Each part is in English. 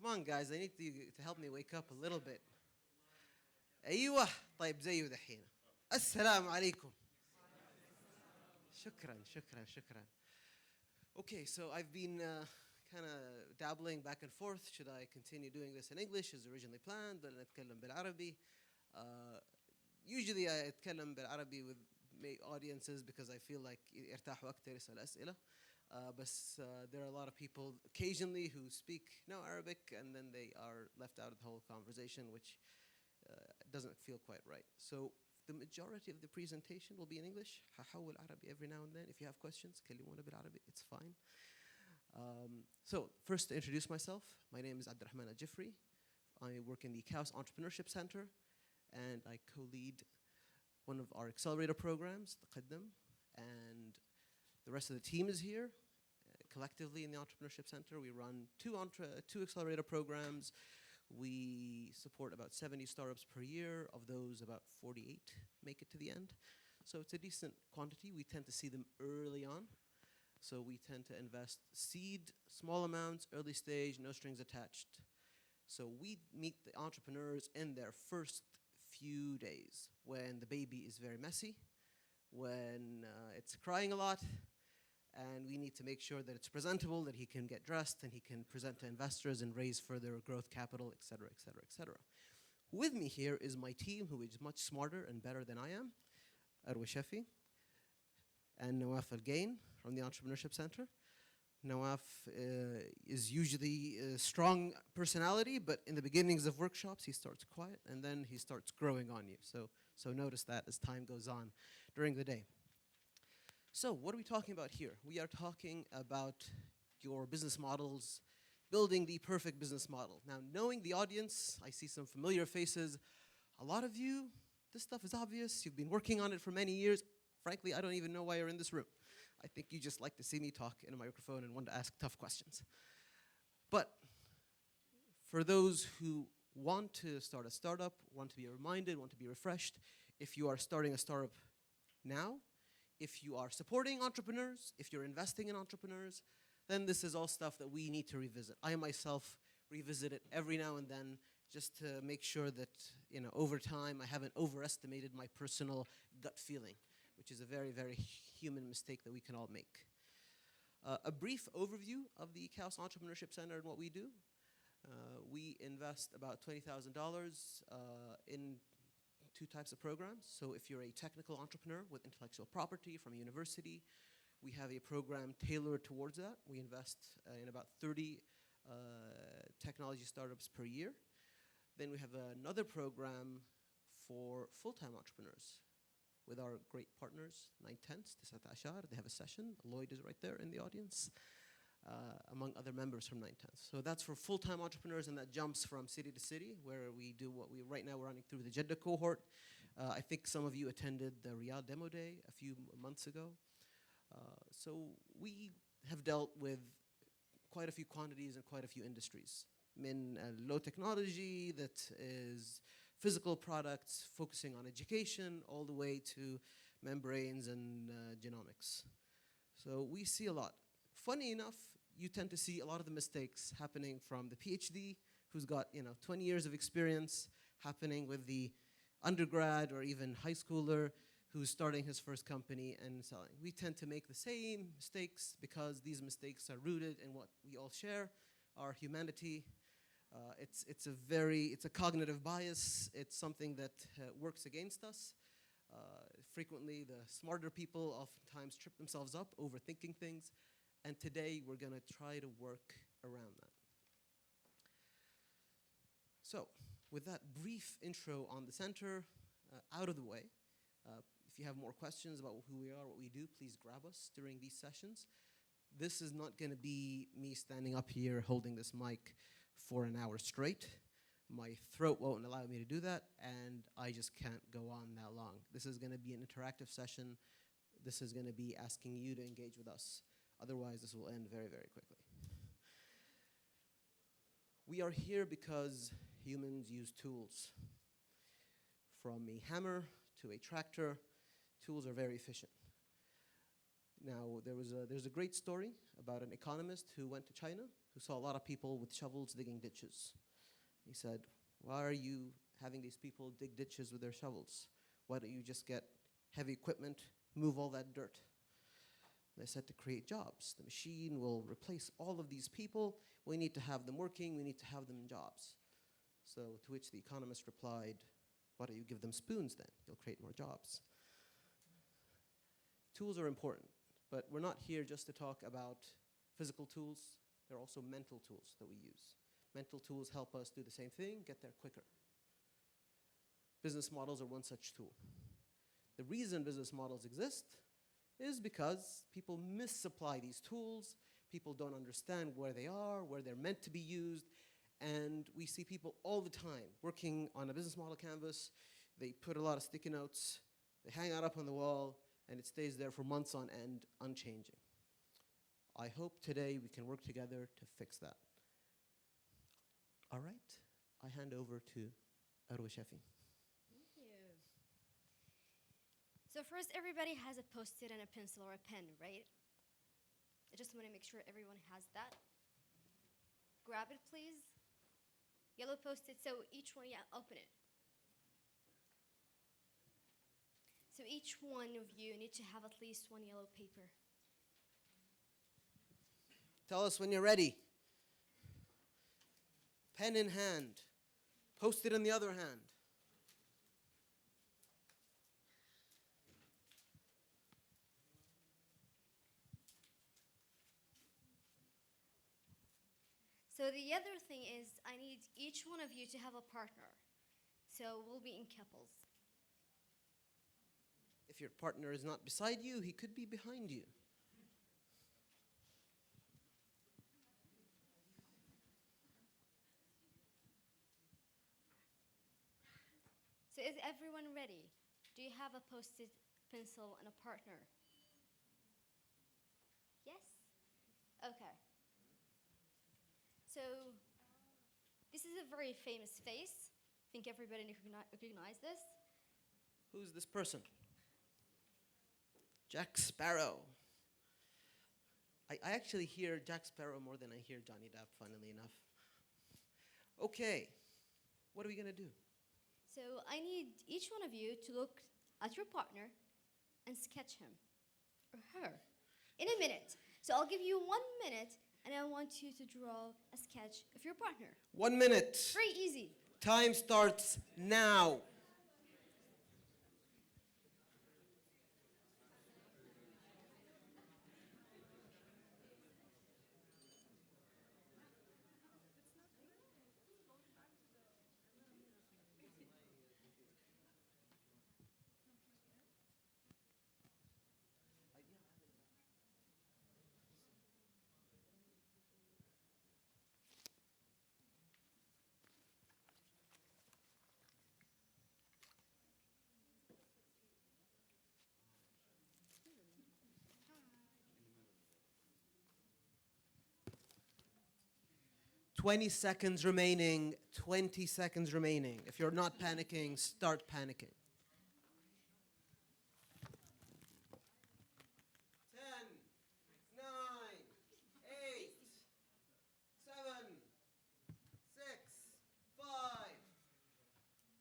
on guys, I need to help me wake up a little bit. أيوة طيب زيه دحين. السلام عليكم. شكرا. Okay, so I've been kind of dabbling back and forth. Should I continue doing this in English as originally planned? ولا نتكلم بالعربي? Usually I أتكلم بالعربي with audiences because I feel like يرتاحوا أكتر يسأل أسئلة. But there are a lot of people occasionally who speak no Arabic and then they are left out of the whole conversation, which doesn't feel quite right. So the majority of the presentation will be in English. هحول عربي every now and then. If you have questions, كلمونا بالعربي, it's fine. So first to introduce myself, my name is Abdulrahman Aljiffry. I work in the KAUST Entrepreneurship Center and I co-lead one of our accelerator programs, the Qaddam, and the rest of the team is here. Collectively in the Entrepreneurship Center, we run two accelerator programs. We support about 70 startups per year. Of those, about 48 make it to the end. So it's a decent quantity. We tend to see them early on. So we tend to invest seed, small amounts, early stage, no strings attached. So we meet the entrepreneurs in their first few days when the baby is very messy, when it's crying a lot, and we need to make sure that it's presentable, that he can get dressed and he can present to investors and raise further growth capital, et cetera, et cetera, et cetera. With me here is my team, who is much smarter and better than I am, Arwa Shafi and Nawaf Al-Gain from the Entrepreneurship Center. Nawaf is usually a strong personality, but in the beginnings of workshops, he starts quiet and then he starts growing on you. So notice that as time goes on during the day. So what are we talking about here? We are talking about your business models, building the perfect business model. Now, knowing the audience, I see some familiar faces. A lot of you, this stuff is obvious. You've been working on it for many years. Frankly, I don't even know why you're in this room. I think you just like to see me talk in a microphone and want to ask tough questions. But for those who want to start a startup, want to be reminded, want to be refreshed, if you are starting a startup now, if you are supporting entrepreneurs, if you're investing in entrepreneurs, then this is all stuff that we need to revisit. I myself revisit it every now and then just to make sure that, over time I haven't overestimated my personal gut feeling, which is a very, very human mistake that we can all make. A brief overview of the KAUST Entrepreneurship Center and what we do. We invest about $20,000 in two types of programs. So if you're a technical entrepreneur with intellectual property from a university, we have a program tailored towards that. We invest in about 30 technology startups per year. Then we have another program for full-time entrepreneurs with our great partners, 9/10, 19 they have a session. Lloyd is right there in the audience, among other members from 9/10. So that's for full-time entrepreneurs, and that jumps from city to city, where we do what right now we're running through the Jeddah cohort. I think some of you attended the Riyadh demo day a few months ago. So we have dealt with quite a few quantities and quite a few industries. In low technology, that is physical products, focusing on education, all the way to membranes and genomics. So we see a lot. Funny enough, you tend to see a lot of the mistakes happening from the PhD, who's got 20 years of experience, happening with the undergrad or even high schooler who's starting his first company and selling. We tend to make the same mistakes because these mistakes are rooted in what we all share, our humanity. It's a cognitive bias. It's something that works against us. Frequently, the smarter people oftentimes trip themselves up overthinking things. And today, we're going to try to work around that. So, with that brief intro on the center out of the way, if you have more questions about who we are, what we do, please grab us during these sessions. This is not going to be me standing up here holding this mic for an hour straight. My throat won't allow me to do that, and I just can't go on that long. This is going to be an interactive session. This is going to be asking you to engage with us. Otherwise, this will end very, very quickly. We are here because humans use tools. From a hammer to a tractor, tools are very efficient. Now, there's a great story about an economist who went to China, who who saw a lot of people with shovels digging ditches. He said, why are you having these people dig ditches with their shovels? Why don't you just get heavy equipment, move all that dirt? They said to create jobs. The machine will replace all of these people. We need to have them working. We need to have them in jobs. So to which the economist replied, why don't you give them spoons then? You'll create more jobs. Tools are important, but we're not here just to talk about physical tools. There are also mental tools that we use. Mental tools help us do the same thing, get there quicker. Business models are one such tool. The reason business models exist is because people missupply these tools, people don't understand where they are, where they're meant to be used, and we see people all the time working on a business model canvas. They put a lot of sticky notes, they hang it up on the wall, and it stays there for months on end, unchanging. I hope today we can work together to fix that. All right, I hand over to Arwa Shafi. Thank you. So first, everybody has a Post-it and a pencil or a pen, right? I just want to make sure everyone has that. Grab it, please. Yellow Post-it, so each one, yeah, open it. So each one of you need to have at least one yellow paper. Tell us when you're ready. Pen in hand, Post-it in the other hand. So the other thing is I need each one of you to have a partner. So we'll be in couples. If your partner is not beside you, he could be behind you. So is everyone ready? Do you have a Post-it, pencil, and a partner? Yes? Okay. So this is a very famous face. I think everybody recognize this. Who's this person? Jack Sparrow. I actually hear Jack Sparrow more than I hear Johnny Depp, funnily enough. Okay, what are we gonna do? So I need each one of you to look at your partner and sketch him or her in a minute. So I'll give you 1 minute and I want you to draw a sketch of your partner. 1 minute. Very easy. Time starts now. Twenty seconds remaining, 20 seconds remaining. If you're not panicking, start panicking. 10, 9, 8, 7, 6, 5,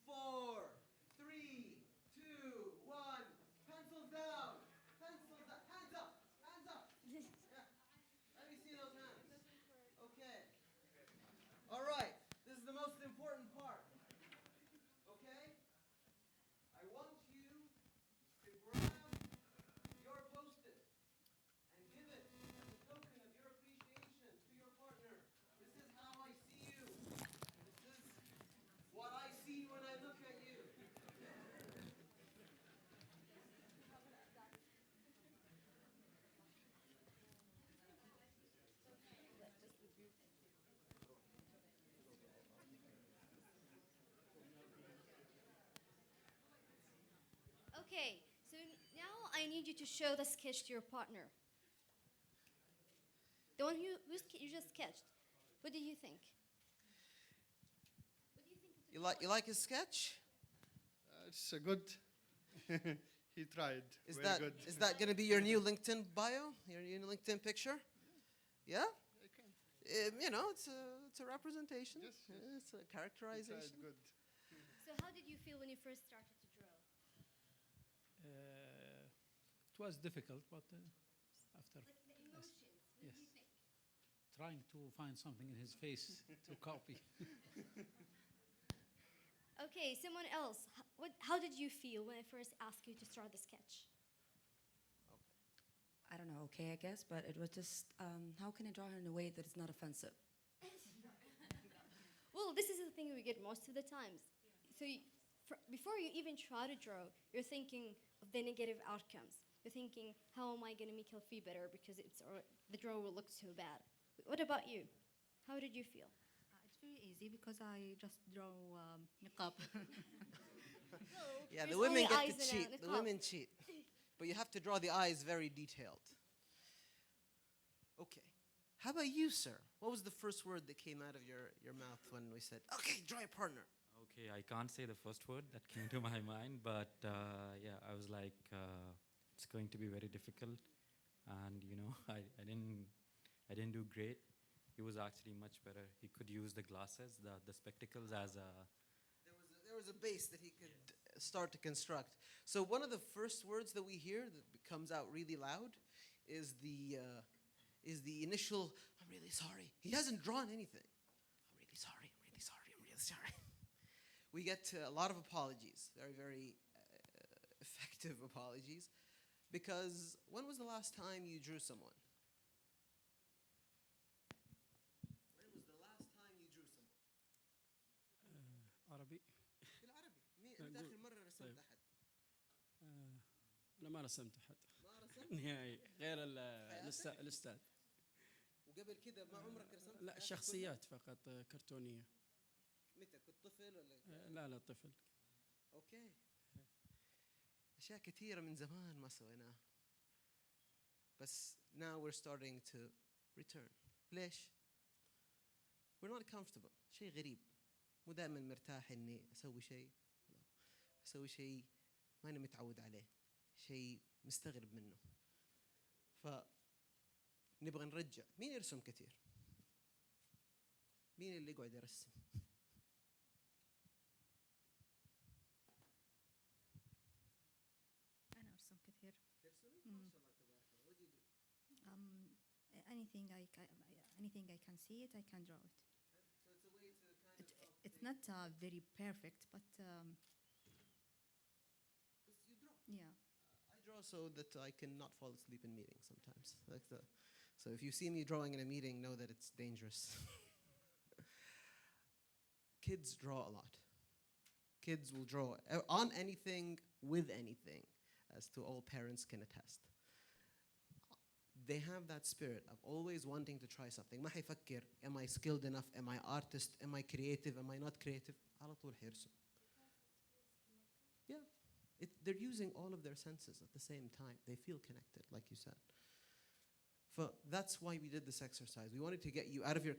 4, 3, 2, 1. Pencils down. Pencils down. Hands up. Hands up. Yeah. Let me see those hands. Okay. All right. This is the most important part. Okay? I want you to grab your Post-it and give it as a token of your appreciation to your partner. This is how I see you. This is what I see when I look at you. Okay, so now I need you to show the sketch to your partner. The one you just sketched. What do you think? What do you think? You like his sketch? It's a good. He tried. Is Very good. that going to be your new LinkedIn bio? Your new LinkedIn picture? Yeah? You know, it's a representation. Yes, yes. It's a He tried characterization. good. So how did you feel when you first started to draw? It was difficult, but after Like the emotions, what Yes. did you think? trying to find something in his face to copy. Okay, someone else. How did you feel when I first asked you to start the sketch? I don't know, okay, I guess, but it was just, how can I draw her in a way that is not offensive? Well, this is the thing we get most of the times. So before you even try to draw, you're thinking of the negative outcomes. You're thinking, how am I going to make her feel better because the draw will look so bad. What about you? How did you feel? It's very easy because I just draw niqab. Yeah, the There's women only get eyes to and a cheat. The niqab. women cheat. But you have to draw the eyes very detailed. Okay. How about you, sir? What was the first word that came out of your mouth when we said, okay, draw a partner? Okay, I can't say the first word that came to my mind, but yeah, I was like, it's going to be very difficult, and you know, I didn't do great. He was actually much better. He could use the glasses, the spectacles as a. There was a base that he could start to construct. So one of the first words that we hear that comes out really loud is the initial, I'm really sorry. He hasn't drawn anything. I'm really sorry, I'm really sorry, I'm really sorry. We get a lot of apologies, very, very effective apologies, because when was the last time you drew someone? When was the last time you drew someone? عربي بالعربي. مين أقول- انت اخر مره رسمت طيب. احد؟ أنا ما رسمت أحد ما رسمت؟ نهائي غير حياتك؟ الأستاذ. وقبل كده ما عمرك رسمت؟ في لا حياتك شخصيات فقط كرتونية. كلها؟ متى كنت طفل ولا؟ لا طفل. اوكي. اشياء كثيره من زمان ما سويناها. بس now we're starting to return. ليش؟ we're not comfortable. شيء غريب. مو دائما مرتاح اني اسوي شيء ما انا متعود عليه، شيء مستغرب منه. فنبغى نرجع. مين يرسم كثير؟ مين اللي يقعد يرسم؟ أنا أرسم كثير. ترسمي؟ ما شاء الله تبارك الله. What do you do? Anything anything I can see it, I can draw it. So it's a way to kind of help It's the- not very perfect, but But you draw. yeah. I draw so that I cannot fall asleep in meetings sometimes. So if you see me drawing in a meeting, know that it's dangerous. Kids draw a lot. Kids will draw on anything, with anything, as to all parents can attest. They have that spirit of always wanting to try something. ما حيفكر, am I skilled enough? Am I artist? Am I creative? Am I not creative? على طول حيرسم. Yeah. They're using all of their senses at the same time. They feel connected, like you said. That's why we did this exercise. We wanted to get you out of your